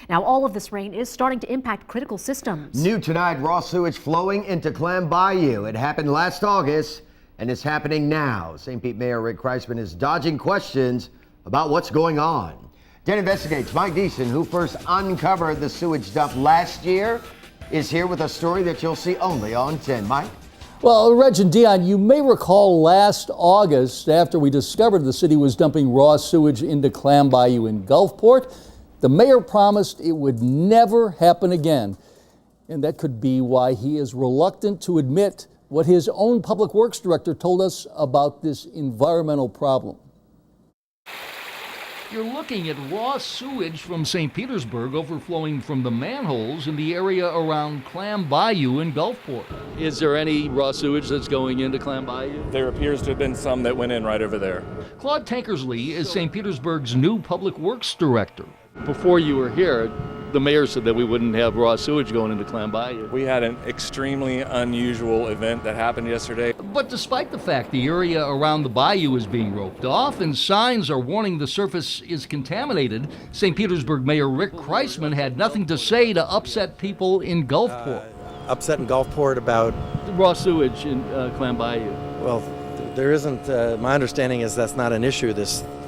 Now, all of this rain is starting to impact critical systems. New tonight, raw sewage flowing into Clam Bayou. It happened last August and is happening now. St. Pete Mayor Rick Kreisman is dodging questions about what's going on. 10 Investigates Mike Deason, who first uncovered the sewage dump last year, is here with a story that you'll see only on 10. Mike? Well, Reg and Dion, you may recall last August, after we discovered the city was dumping raw sewage into Clam Bayou in Gulfport, the mayor promised it would never happen again. And that could be why he is reluctant to admit what his own public works director told us about this environmental problem. You're looking at raw sewage from St. Petersburg overflowing from the manholes in the area around Clam Bayou in Gulfport. Is there any raw sewage that's going into Clam Bayou? There appears to have been some that went in right over there. Claude Tankersley is St. Petersburg's new public works director. Before you were here, the mayor said that we wouldn't have raw sewage going into Clam Bayou. We had an extremely unusual event that happened yesterday. But despite the fact the area around the bayou is being roped off and signs are warning the surface is contaminated, St. Petersburg Mayor Rick Kreisman had nothing to say to upset people in Gulfport. Upset in Gulfport about The raw sewage in Clam Bayou. well, there isn't. My understanding is that's not an issue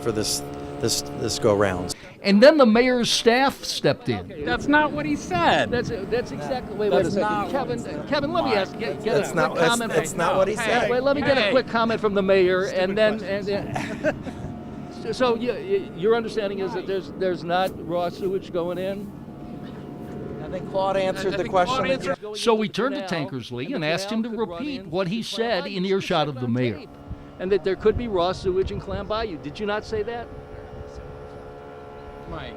for this go round. And then the mayor's staff stepped in. That's not what he said. That's exactly. Wait a second, Kevin. Let me ask. Get a quick comment. That's not what he said. Wait, let me get a quick comment from the mayor, and then. So your understanding is that there's not raw sewage going in. I think Claude answered the question. So we turned to Tankersley and asked him to repeat what he said in earshot of the mayor, and that there could be raw sewage in Clam Bayou. Did you not say that?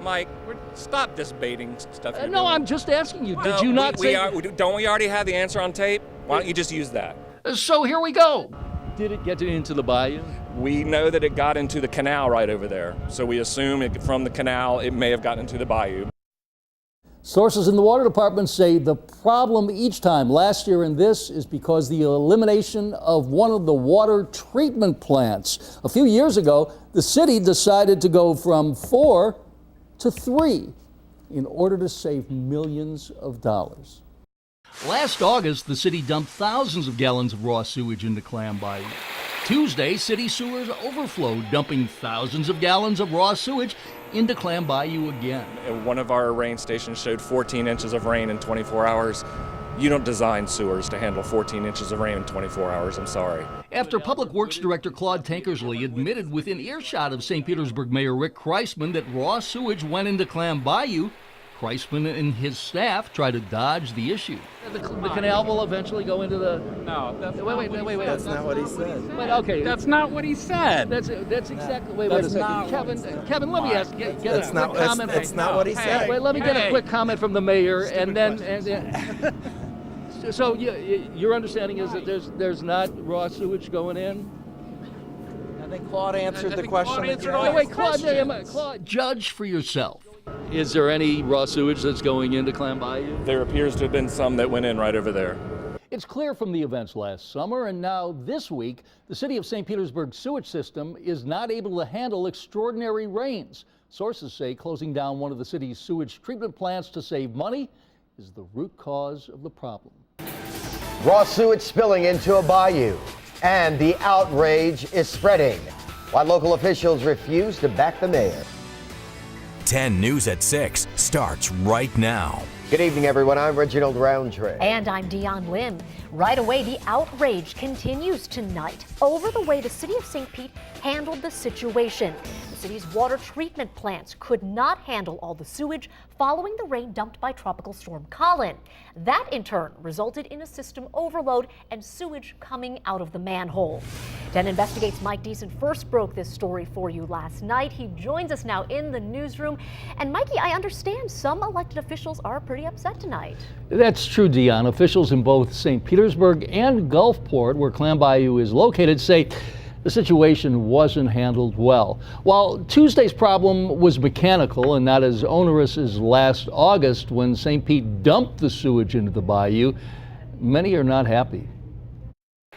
Mike, stop this baiting stuff. No, doing. I'm just asking you. Did you not say? Don't we already have the answer on tape? Why don't you just use that? So here we go. Did it get into the bayou? We know that it got into the canal right over there. So we assume from the canal it may have gotten into the bayou. Sources in the water department say the problem each time, last year and this, is because the elimination of one of the water treatment plants. A few years ago, the city decided to go from 4 to 3 in order to save millions of dollars. Last August, the city dumped thousands of gallons of raw sewage into Clam Bayou. Tuesday, city sewers overflowed, dumping thousands of gallons of raw sewage into Clam Bayou again. One of our rain stations showed 14 inches of rain in 24 hours. You don't design sewers to handle 14 inches of rain in 24 hours, I'm sorry. After Public Works Director Claude Tankersley admitted within earshot of St. Petersburg Mayor Rick Kreisman that raw sewage went into Clam Bayou, Kreisman and his staff try to dodge the issue. The canal will eventually go into the... No, wait. That's not what he said. Wait, okay. That's not what he said. That's exactly... Wait a second. Kevin, let me ask. Get a quick comment. That's not what he said. Wait, let me get a quick comment from the mayor, and then... So your understanding is that there's not raw sewage going in? I think Claude answered the question. Wait, Claude, judge for yourself. Is there any raw sewage that's going into Clam Bayou? There appears to have been some that went in right over there. It's clear from the events last summer and now this week, the city of St. Petersburg's sewage system is not able to handle extraordinary rains. Sources say closing down one of the city's sewage treatment plants to save money is the root cause of the problem. Raw sewage spilling into a bayou, and the outrage is spreading, while local officials refuse to back the mayor. 10 News at 6 starts right now. Good evening, everyone. I'm Reginald Roundtree. And I'm Dion Lim. Right away, the outrage continues tonight over the way the city of St. Pete handled the situation. The city's water treatment plants could not handle all the sewage following the rain dumped by Tropical Storm Colin. That, in turn, resulted in a system overload and sewage coming out of the manhole. 10 Investigates Mike Deason first broke this story for you last night. He joins us now in the newsroom. And Mikey, I understand some elected officials are pretty upset tonight. That's true, Dion. Officials in both St. Petersburg and Gulfport, where Clam Bayou is located, say the situation wasn't handled well. While Tuesday's problem was mechanical and not as onerous as last August when St. Pete dumped the sewage into the bayou, many are not happy.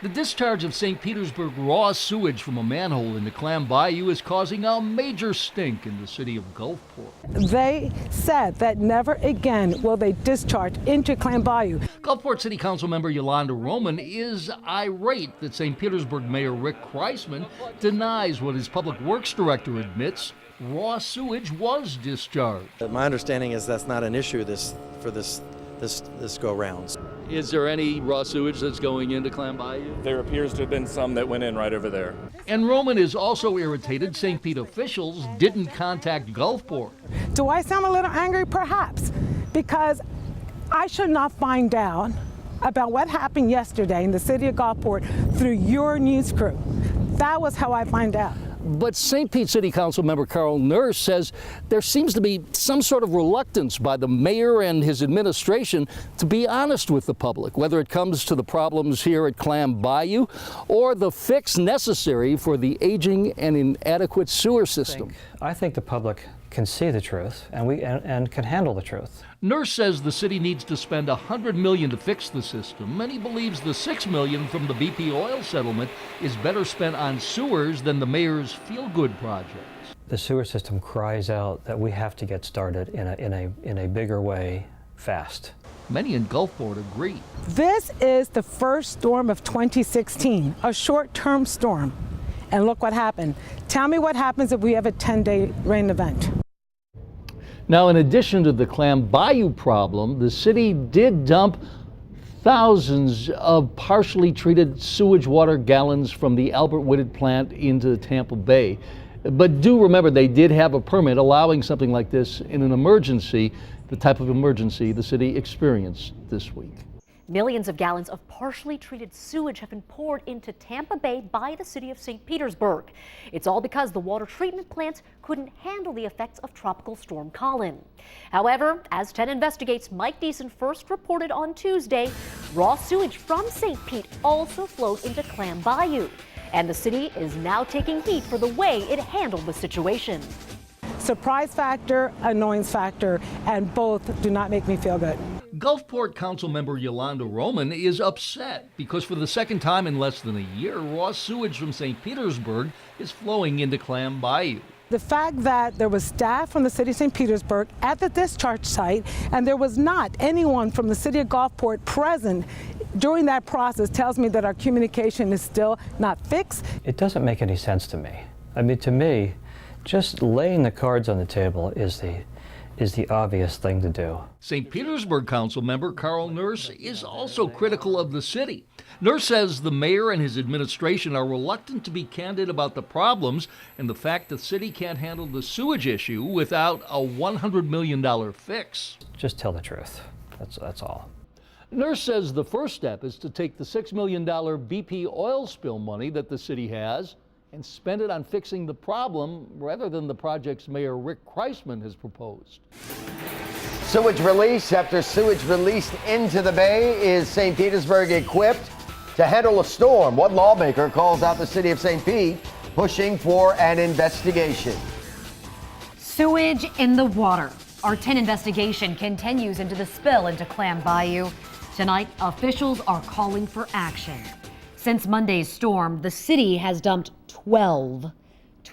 The discharge of St. Petersburg raw sewage from a manhole into Clam Bayou is causing a major stink in the city of Gulfport. They said that never again will they discharge into Clam Bayou. Gulfport City Council member Yolanda Roman is irate that St. Petersburg Mayor Rick Kreisman denies what his public works director admits: raw sewage was discharged. My understanding is that's not an issue for this go-round. Is there any raw sewage that's going into Clam Bayou? There appears to have been some that went in right over there. And Roman is also irritated St. Pete officials didn't contact Gulfport. Do I sound a little angry? Perhaps, because I should not find out about what happened yesterday in the city of Gulfport through your news crew. That was how I find out. But St. Pete City Council member Carl Nurse says there seems to be some sort of reluctance by the mayor and his administration to be honest with the public, whether it comes to the problems here at Clam Bayou or the fix necessary for the aging and inadequate sewer system. I think the public can see the truth and can handle the truth. Nurse says the city needs to spend $100 million to fix the system, and he believes the $6 million from the BP oil settlement is better spent on sewers than the mayor's feel-good projects. The sewer system cries out that we have to get started in a bigger way, fast. Many in Gulfport agree. This is the first storm of 2016, a short-term storm. And look what happened. Tell me what happens if we have a 10-day rain event. Now, in addition to the Clam Bayou problem, the city did dump thousands of partially treated sewage water gallons from the Albert Whitted plant into Tampa Bay. But do remember, they did have a permit allowing something like this in an emergency, the type of emergency the city experienced this week. Millions of gallons of partially treated sewage have been poured into Tampa Bay by the city of St. Petersburg. It's all because the water treatment plants couldn't handle the effects of Tropical Storm Colin. However, as 10 Investigates' Mike Deason first reported on Tuesday, raw sewage from St. Pete also flowed into Clam Bayou. And the city is now taking heat for the way it handled the situation. Surprise factor, annoyance factor, and both do not make me feel good. Gulfport Council member Yolanda Roman is upset because for the second time in less than a year, raw sewage from St. Petersburg is flowing into Clam Bayou. The fact that there was staff from the city of St. Petersburg at the discharge site and there was not anyone from the city of Gulfport present during that process tells me that our communication is still not fixed. It doesn't make any sense to me. I mean, to me, just laying the cards on the table is the obvious thing to do. St. Petersburg Council member Carl Nurse is also critical of the city. Nurse says the mayor and his administration are reluctant to be candid about the problems and the fact the city can't handle the sewage issue without a $100 million fix. Just tell the truth. That's all. Nurse says the first step is to take the $6 million BP oil spill money that the city has and spend it on fixing the problem rather than the project's mayor Rick Kreisman has proposed. Sewage release after sewage released into the bay. Is St. Petersburg equipped to handle a storm? One lawmaker calls out the city of St. Pete, pushing for an investigation. Sewage in the water. Our 10 investigation continues into the spill into Clam Bayou. Tonight, officials are calling for action. Since Monday's storm, the city has dumped 12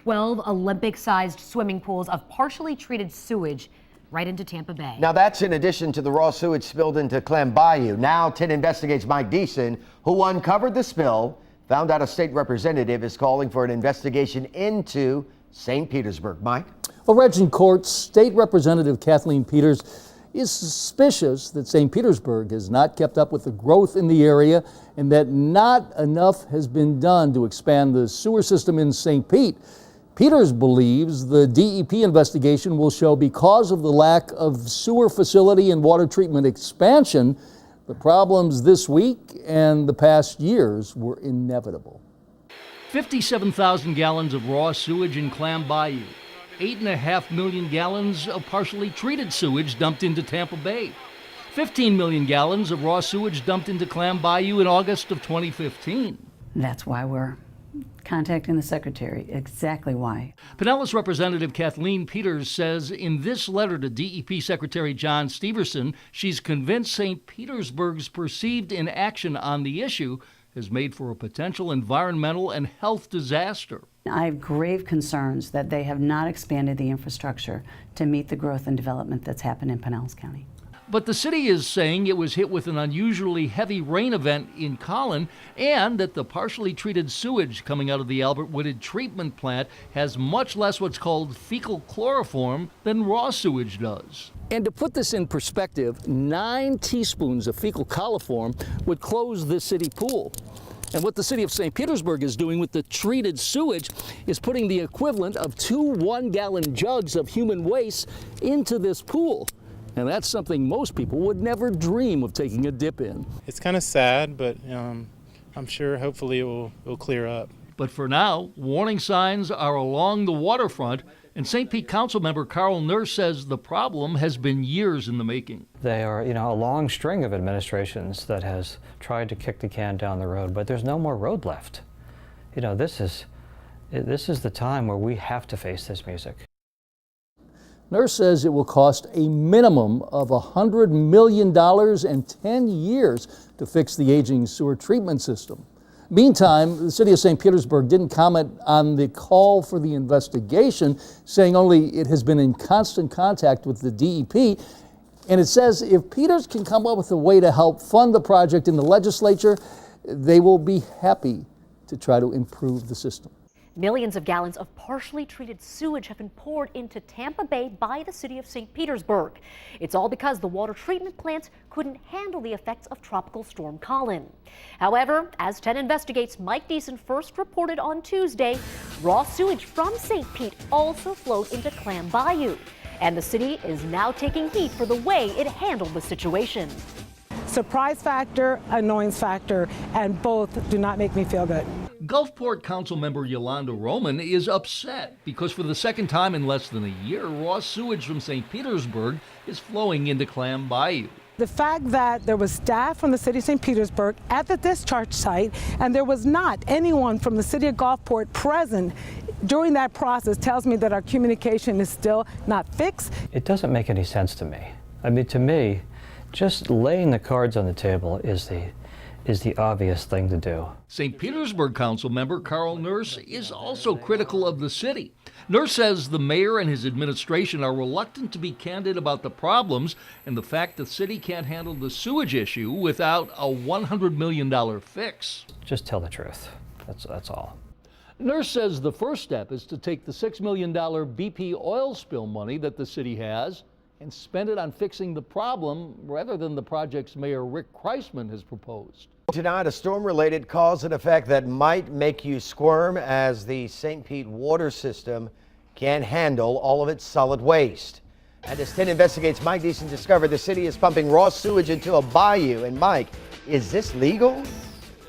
Olympic-sized swimming pools of partially treated sewage right into Tampa Bay. Now that's in addition to the raw sewage spilled into Clam Bayou. Now 10 Investigates' Mike Deason, who uncovered the spill, found out a state representative is calling for an investigation into St. Petersburg. Mike? Well, Reg, in court, State Representative Kathleen Peters is suspicious that St. Petersburg has not kept up with the growth in the area and that not enough has been done to expand the sewer system in St. Pete. Peters believes the DEP investigation will show because of the lack of sewer facility and water treatment expansion, the problems this week and the past years were inevitable. 57,000 gallons of raw sewage in Clam Bayou. 8.5 million gallons of partially treated sewage dumped into Tampa Bay. 15 million gallons of raw sewage dumped into Clam Bayou in August of 2015. That's why we're contacting the secretary. Exactly why. Pinellas Representative Kathleen Peters says in this letter to DEP Secretary John Steverson, she's convinced St. Petersburg's perceived inaction on the issue has made for a potential environmental and health disaster. I have grave concerns that they have not expanded the infrastructure to meet the growth and development that's happened in Pinellas County. But the city is saying it was hit with an unusually heavy rain event in Collin, and that the partially treated sewage coming out of the Albert Wooded treatment plant has much less what's called fecal chloroform than raw sewage does. And to put this in perspective, 9 teaspoons of fecal coliform would close this city pool. And what the city of St. Petersburg is doing with the treated sewage is putting the equivalent of 2 one-gallon jugs of human waste into this pool. And that's something most people would never dream of taking a dip in. It's kind of sad, but I'm sure hopefully it will clear up. But for now, warning signs are along the waterfront, and St. Pete Councilmember Carl Nurse says the problem has been years in the making. They are, a long string of administrations that has tried to kick the can down the road, but there's no more road left. This is the time where we have to face this music. Nurse says it will cost a minimum of $100 million and 10 years to fix the aging sewer treatment system. Meantime, the city of St. Petersburg didn't comment on the call for the investigation, saying only it has been in constant contact with the DEP. And it says if Peters can come up with a way to help fund the project in the legislature, they will be happy to try to improve the system. Millions of gallons of partially treated sewage have been poured into Tampa Bay by the city of St. Petersburg. It's all because the water treatment plants couldn't handle the effects of Tropical Storm Colin. However, as 10 investigates, Mike Deason first reported on Tuesday, raw sewage from St. Pete also flowed into Clam Bayou. And the city is now taking heat for the way it handled the situation. Surprise factor, annoyance factor, and both do not make me feel good. Gulfport Councilmember Yolanda Roman is upset because for the second time in less than a year, raw sewage from St. Petersburg is flowing into Clam Bayou. The fact that there was staff from the city of St. Petersburg at the discharge site and there was not anyone from the city of Gulfport present during that process tells me that our communication is still not fixed. It doesn't make any sense to me. To me, just laying the cards on the table is the obvious thing to do. St. Petersburg Councilmember Carl Nurse is also critical of the city. Nurse says the mayor and his administration are reluctant to be candid about the problems and the fact the city can't handle the sewage issue without a $100 million fix. Just tell the truth. That's all. Nurse says the first step is to take the $6 million BP oil spill money that the city has and spend it on fixing the problem rather than the project's Mayor Rick Kreisman has proposed. Tonight, a storm-related cause and effect that might make you squirm as the St. Pete water system can't handle all of its solid waste. And as 10 investigates, Mike Deason discovered the city is pumping raw sewage into a bayou. And Mike, is this legal?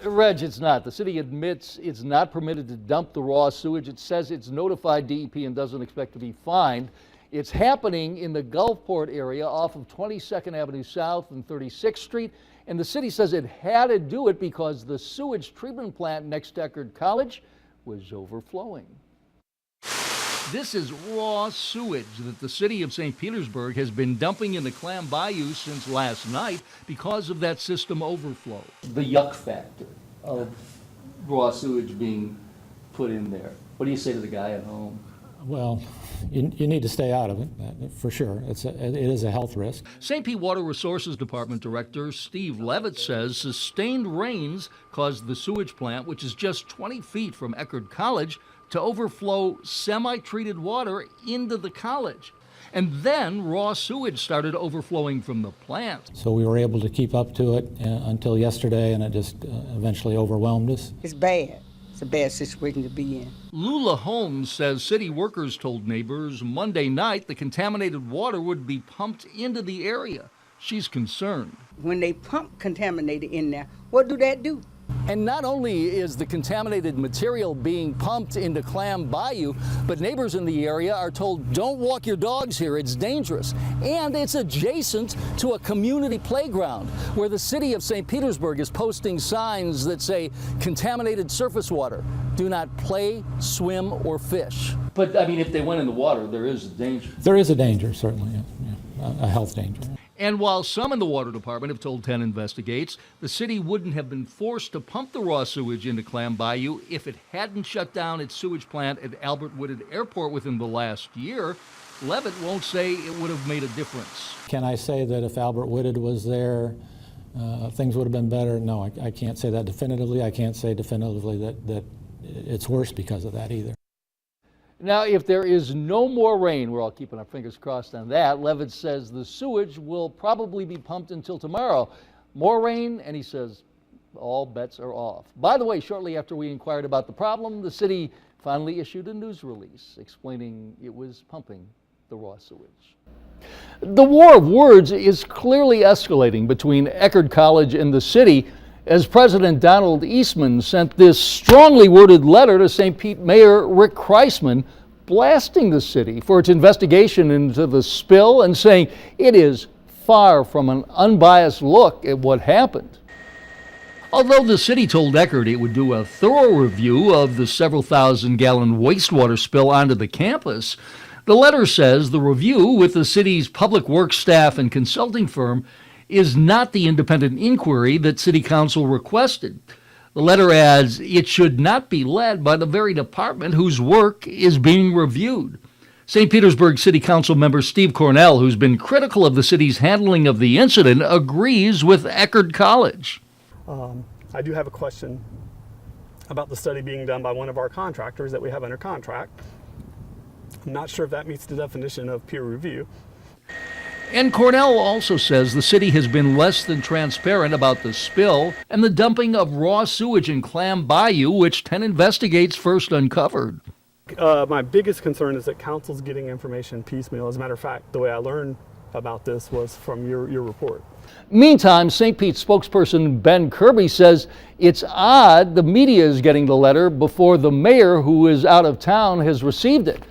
Reg, it's not. The city admits it's not permitted to dump the raw sewage. It says it's notified DEP and doesn't expect to be fined. It's happening in the Gulfport area off of 22nd Avenue South and 36th Street. And the city says it had to do it because the sewage treatment plant next to Eckerd College was overflowing. This is raw sewage that the city of St. Petersburg has been dumping in the Clam Bayou since last night because of that system overflow. The yuck factor of raw sewage being put in there. What do you say to the guy at home? Well, you need to stay out of it, for sure. It is a health risk. St. Pete Water Resources Department Director Steve Levitt says sustained rains caused the sewage plant, which is just 20 feet from Eckerd College, to overflow semi-treated water into the college. And then raw sewage started overflowing from the plant. So we were able to keep up to it until yesterday, and it just eventually overwhelmed us. It's bad. It's a bad situation to be in. Lula Holmes says city workers told neighbors Monday night the contaminated water would be pumped into the area. She's concerned. When they pump contaminated in there, what do that do? And not only is the contaminated material being pumped into Clam Bayou, but neighbors in the area are told don't walk your dogs here, it's dangerous. And it's adjacent to a community playground where the city of St. Petersburg is posting signs that say contaminated surface water, do not play, swim, or fish. But I mean, if they went in the water, there is a danger. There is a danger, certainly, yeah. a health danger. And while some in the water department have told 10 Investigates the city wouldn't have been forced to pump the raw sewage into Clam Bayou if it hadn't shut down its sewage plant at Albert Wooded Airport within the last year, Levitt won't say it would have made a difference. Can I say that if Albert Wooded was there, things would have been better? No, I can't say that definitively. I can't say definitively that it's worse because of that either. Now, if there is no more rain, we're all keeping our fingers crossed on that, Levitt says the sewage will probably be pumped until tomorrow. More rain, and he says all bets are off. By the way, shortly after we inquired about the problem, the city finally issued a news release explaining it was pumping the raw sewage. The war of words is clearly escalating between Eckerd College and the city as President Donald Eastman sent this strongly worded letter to St. Pete Mayor Rick Kreisman, blasting the city for its investigation into the spill and saying it is far from an unbiased look at what happened. Although the city told Eckerd it would do a thorough review of the several thousand-gallon wastewater spill onto the campus, the letter says the review with the city's public works staff and consulting firm is not the independent inquiry that City Council requested. The letter adds it should not be led by the very department whose work is being reviewed. St. Petersburg City Council member Steve Cornell, who's been critical of the city's handling of the incident, agrees with Eckerd College. I do have a question about the study being done by one of our contractors that we have under contract. I'm not sure if that meets the definition of peer review. And Cornell also says the city has been less than transparent about the spill and the dumping of raw sewage in Clam Bayou, which 10 Investigates first uncovered. My biggest concern is that council's getting information piecemeal. As a matter of fact, the way I learned about this was from your report. Meantime, St. Pete spokesperson Ben Kirby says it's odd the media is getting the letter before the mayor, who is out of town, has received it.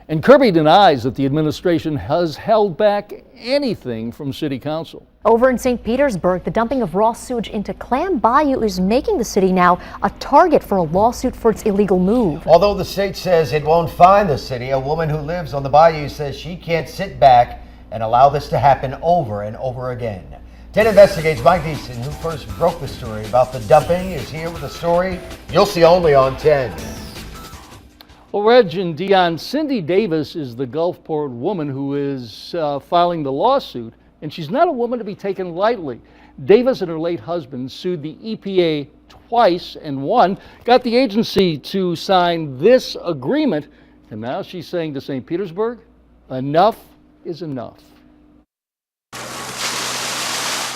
And Kirby denies that the administration has held back anything from City Council. Over in St. Petersburg, the dumping of raw sewage into Clam Bayou is making the city now a target for a lawsuit for its illegal move. Although the state says it won't fine the city, a woman who lives on the bayou says she can't sit back and allow this to happen over and over again. 10 Investigates Mike Deason, who first broke the story about the dumping, is here with a story you'll see only on 10. Well, Reg and Dion, Cindy Davis is the Gulfport woman who is filing the lawsuit, and she's not a woman to be taken lightly. Davis and her late husband sued the EPA twice and won, got the agency to sign this agreement, and now she's saying to St. Petersburg, enough is enough.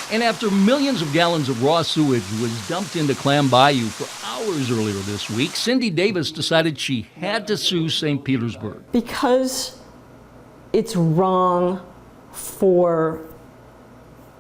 And after millions of gallons of raw sewage was dumped into Clam Bayou for hours earlier this week, Cindy Davis decided she had to sue St. Petersburg. Because it's wrong for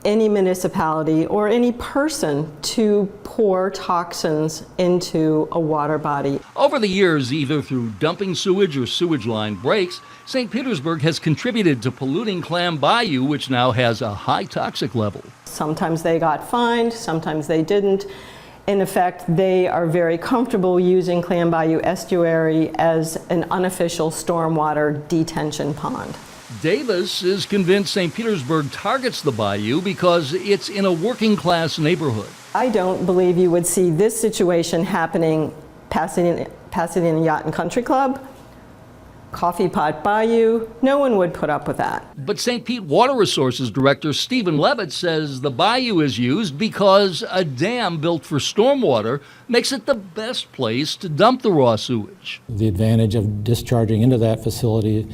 any municipality or any person to pour toxins into a water body. Over the years, either through dumping sewage or sewage line breaks, St. Petersburg has contributed to polluting Clam Bayou, which now has a high toxic level. Sometimes they got fined, sometimes they didn't. In effect, they are very comfortable using Clam Bayou estuary as an unofficial stormwater detention pond. Davis is convinced St. Petersburg targets the bayou because it's in a working class neighborhood. I don't believe you would see this situation happening Pasadena Yacht and Country Club, Coffee Pot Bayou. No one would put up with that. But St. Pete Water Resources Director Stephen Levitt says the bayou is used because a dam built for stormwater makes it the best place to dump the raw sewage. The advantage of discharging into that facility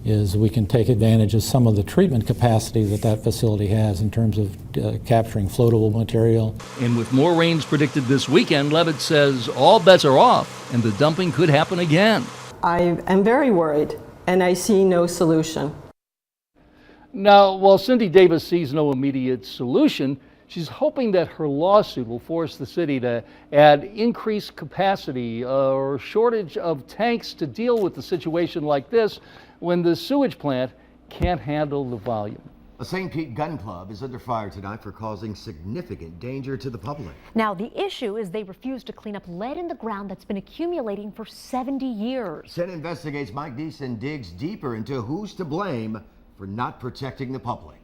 is we can take advantage of some of the treatment capacity that facility has in terms of capturing floatable material. And with more rains predicted this weekend, Levitt says all bets are off and the dumping could happen again. I am very worried, and I see no solution. Now, while Cindy Davis sees no immediate solution, she's hoping that her lawsuit will force the city to add increased capacity or shortage of tanks to deal with a situation like this when the sewage plant can't handle the volume. A St. Pete gun club is under fire tonight for causing significant danger to the public. Now, the issue is they refuse to clean up lead in the ground that's been accumulating for 70 years. 10 Investigates Mike Deason digs deeper into who's to blame for for not protecting the public.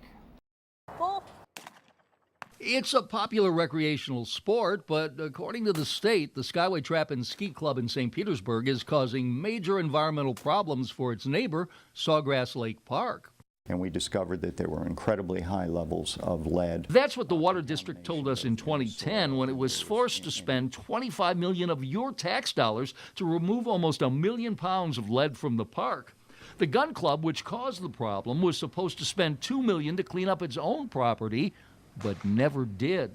It's a popular recreational sport, but according to the state, the Skyway Trap and Ski Club in St. Petersburg is causing major environmental problems for its neighbor, Sawgrass Lake Park. And we discovered that there were incredibly high levels of lead. That's what the Water District told us in 2010 when it was forced to spend $25 million of your tax dollars to remove almost 1 million pounds of lead from the park. The gun club, which caused the problem, was supposed to spend $2 million to clean up its own property, but never did.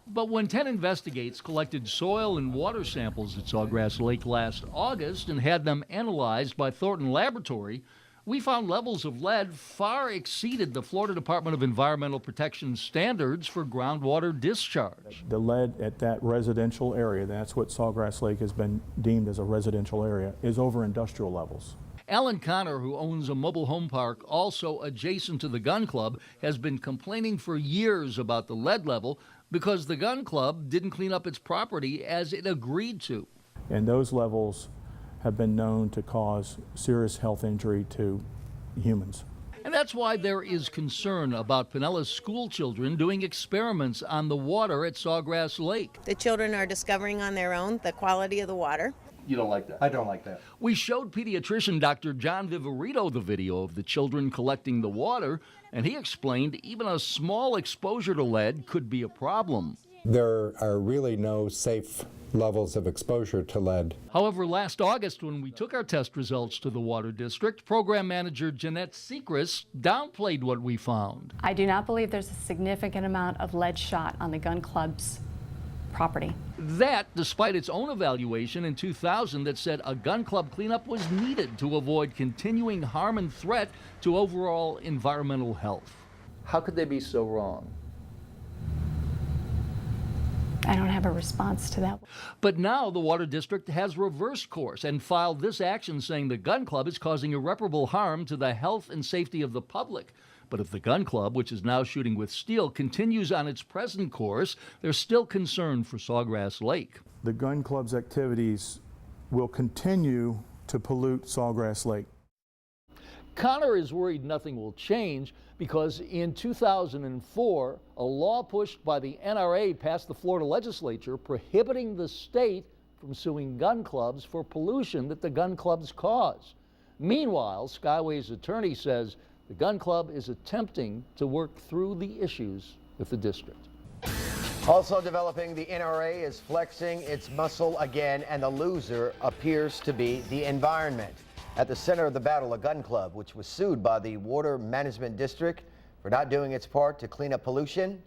But when 10 Investigates collected soil and water samples at Sawgrass Lake last August and had them analyzed by Thornton Laboratory, we found levels of lead far exceeded the Florida Department of Environmental Protection standards for groundwater discharge. The lead at that residential area, that's what Sawgrass Lake has been deemed as a residential area, is over industrial levels. Alan Connor, who owns a mobile home park also adjacent to the gun club, has been complaining for years about the lead level because the gun club didn't clean up its property as it agreed to. And those levels have been known to cause serious health injury to humans. And that's why there is concern about Pinellas school children doing experiments on the water at Sawgrass Lake. The children are discovering on their own the quality of the water. You don't like that? I don't like that. We showed pediatrician Dr. John Viverito the video of the children collecting the water, and he explained even a small exposure to lead could be a problem. There are really no safe levels of exposure to lead. However, last August, when we took our test results to the Water District, program manager Jeanette Sechrist downplayed what we found. I do not believe there's a significant amount of lead shot on the gun club's property. That, despite its own evaluation in 2000 that said a gun club cleanup was needed to avoid continuing harm and threat to overall environmental health. How could they be so wrong? I don't have a response to that. But now the Water District has reversed course and filed this action saying the gun club is causing irreparable harm to the health and safety of the public. But if the gun club, which is now shooting with steel, continues on its present course, there's still concern for Sawgrass Lake. The gun club's activities will continue to pollute Sawgrass Lake. Connor is worried nothing will change because in 2004, a law pushed by the NRA passed the Florida legislature prohibiting the state from suing gun clubs for pollution that the gun clubs cause. Meanwhile, Skyway's attorney says the gun club is attempting to work through the issues with the district. Also developing, the NRA is flexing its muscle again, and the loser appears to be the environment. At the center of the battle, a gun club, which was sued by the Water Management District for not doing its part to clean up pollution.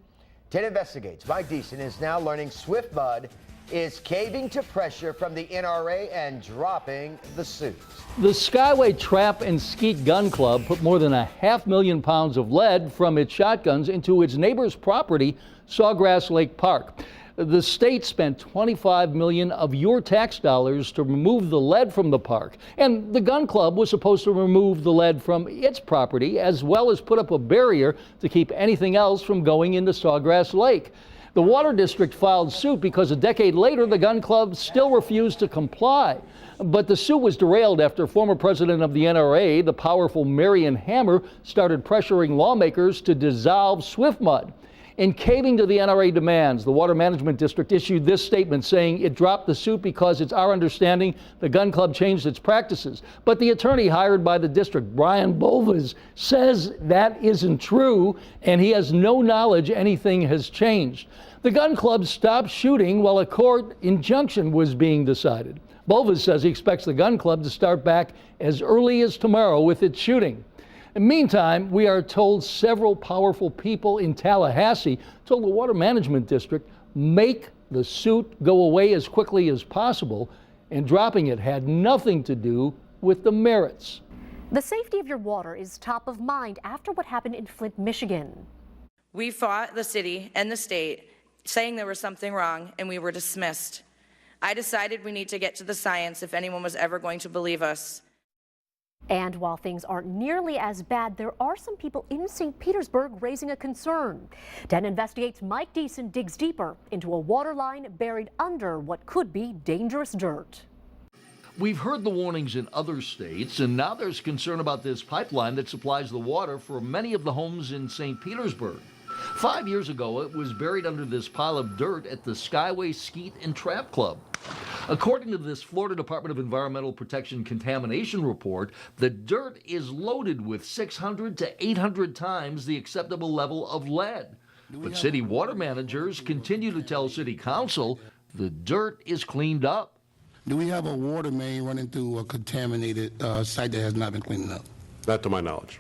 10 Investigates. Mike Deason is now learning Swift Mud is caving to pressure from the NRA and dropping the suit. The Skyway Trap and Skeet Gun Club put more than 500,000 pounds of lead from its shotguns into its neighbor's property, Sawgrass Lake Park. The state spent $25 million of your tax dollars to remove the lead from the park. And the gun club was supposed to remove the lead from its property, as well as put up a barrier to keep anything else from going into Sawgrass Lake. The Water District filed suit because a decade later, the gun club still refused to comply. But the suit was derailed after former president of the NRA, the powerful Marion Hammer, started pressuring lawmakers to dissolve Swift Mud. In caving to the NRA demands, the Water Management District issued this statement saying it dropped the suit because it's our understanding the gun club changed its practices. But the attorney hired by the district, Brian Bolvas, says that isn't true, and he has no knowledge anything has changed. The gun club stopped shooting while a court injunction was being decided. Bolvas says he expects the gun club to start back as early as tomorrow with its shooting. In the meantime, we are told several powerful people in Tallahassee told the Water Management District make the suit go away as quickly as possible, and dropping it had nothing to do with the merits. The safety of your water is top of mind after what happened in Flint, Michigan. We fought the city and the state, saying there was something wrong, and we were dismissed. I decided we need to get to the science if anyone was ever going to believe us. And while things aren't nearly as bad, there are some people in St. Petersburg raising a concern. 10 Investigates Mike Deason digs deeper into a water line buried under what could be dangerous dirt. We've heard the warnings in other states, and now there's concern about this pipeline that supplies the water for many of the homes in St. Petersburg. 5 years ago, it was buried under this pile of dirt at the Skyway Skeet and Trap Club. According to this Florida Department of Environmental Protection contamination report, the dirt is loaded with 600 to 800 times the acceptable level of lead. But city water managers continue to tell City Council the dirt is cleaned up. Do we have a water main running through a contaminated site that has not been cleaned up? Not to my knowledge.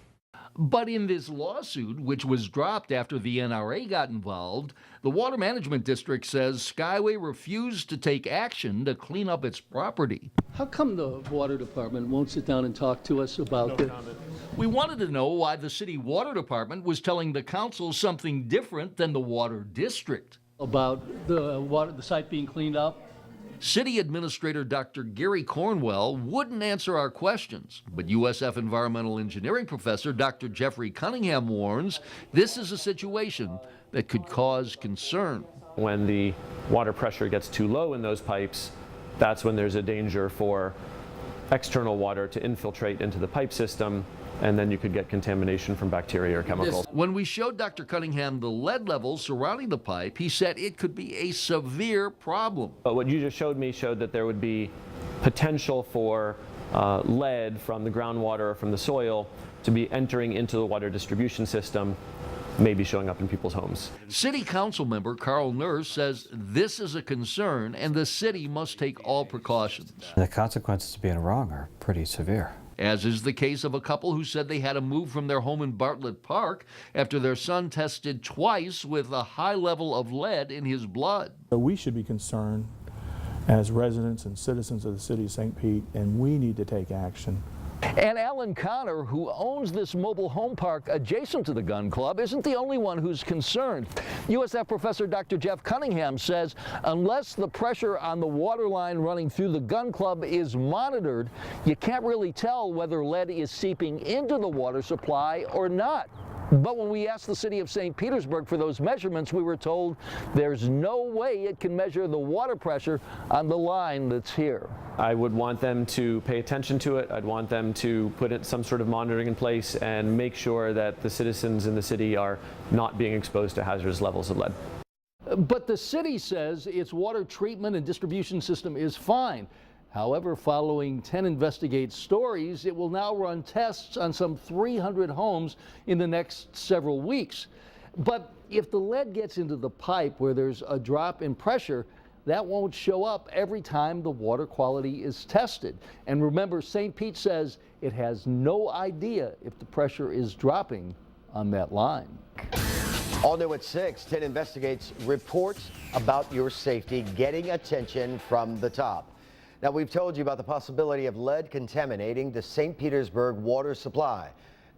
But in this lawsuit, which was dropped after the NRA got involved, the Water Management District says Skyway refused to take action to clean up its property. How come the water department won't sit down and talk to us about this? We wanted to know why the city water department was telling the council something different than the water district. About the site being cleaned up? City Administrator Dr. Gary Cornwell wouldn't answer our questions, but USF Environmental Engineering Professor Dr. Jeffrey Cunningham warns this is a situation that could cause concern. When the water pressure gets too low in those pipes, that's when there's a danger for external water to infiltrate into the pipe system, and then you could get contamination from bacteria or chemicals. When we showed Dr. Cunningham the lead levels surrounding the pipe, he said it could be a severe problem. But what you just showed me showed that there would be potential for lead from the groundwater or from the soil to be entering into the water distribution system, maybe showing up in people's homes. City Council member Carl Nurse says this is a concern and the city must take all precautions. The consequences of being wrong are pretty severe. As is the case of a couple who said they had to move from their home in Bartlett Park after their son tested twice with a high level of lead in his blood. So we should be concerned as residents and citizens of the city of St. Pete, and we need to take action. And Alan Connor, who owns this mobile home park adjacent to the gun club, isn't the only one who's concerned. USF Professor Dr. Jeff Cunningham says unless the pressure on the water line running through the gun club is monitored, you can't really tell whether lead is seeping into the water supply or not. But when we asked the city of St. Petersburg for those measurements, we were told there's no way it can measure the water pressure on the line that's here. I would want them to pay attention to it. I'd want them to put some sort of monitoring in place and make sure that the citizens in the city are not being exposed to hazardous levels of lead. But the city says its water treatment and distribution system is fine. However, following 10 Investigate stories, it will now run tests on some 300 homes in the next several weeks. But if the lead gets into the pipe where there's a drop in pressure, that won't show up every time the water quality is tested. And remember, St. Pete says it has no idea if the pressure is dropping on that line. All new at 6, 10 Investigates reports about your safety getting attention from the top. Now, we've told you about the possibility of lead contaminating the St. Petersburg water supply.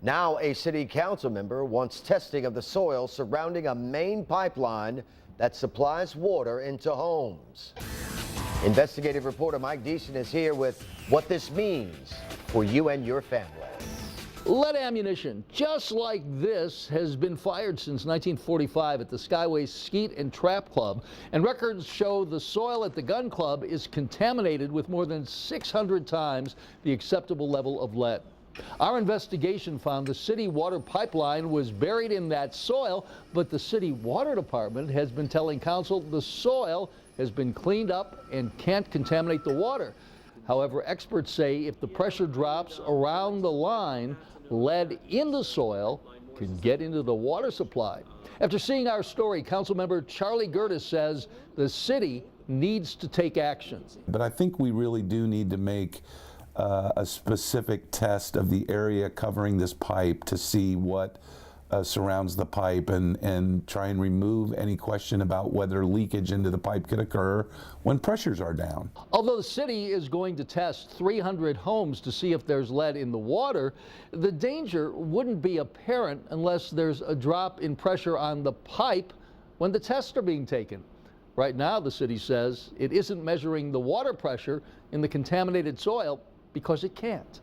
Now, a city council member wants testing of the soil surrounding a main pipeline that supplies water into homes. Investigative reporter Mike Deason is here with what this means for you and your family. Lead ammunition, just like this, has been fired since 1945 at the Skyway Skeet and Trap Club, and records show the soil at the gun club is contaminated with more than 600 times the acceptable level of lead. Our investigation found the city water pipeline was buried in that soil, but the city water department has been telling council the soil has been cleaned up and can't contaminate the water. However, experts say if the pressure drops around the line, lead in the soil can get into the water supply. After seeing our story, Councilmember Charlie Gertis says the city needs to take action. But I think we really do need to make a specific test of the area covering this pipe to see what surrounds the pipe and try and remove any question about whether leakage into the pipe could occur when pressures are down. Although the city is going to test 300 homes to see if there's lead in the water, the danger wouldn't be apparent unless there's a drop in pressure on the pipe when the tests are being taken. Right now, the city says it isn't measuring the water pressure in the contaminated soil because it can't.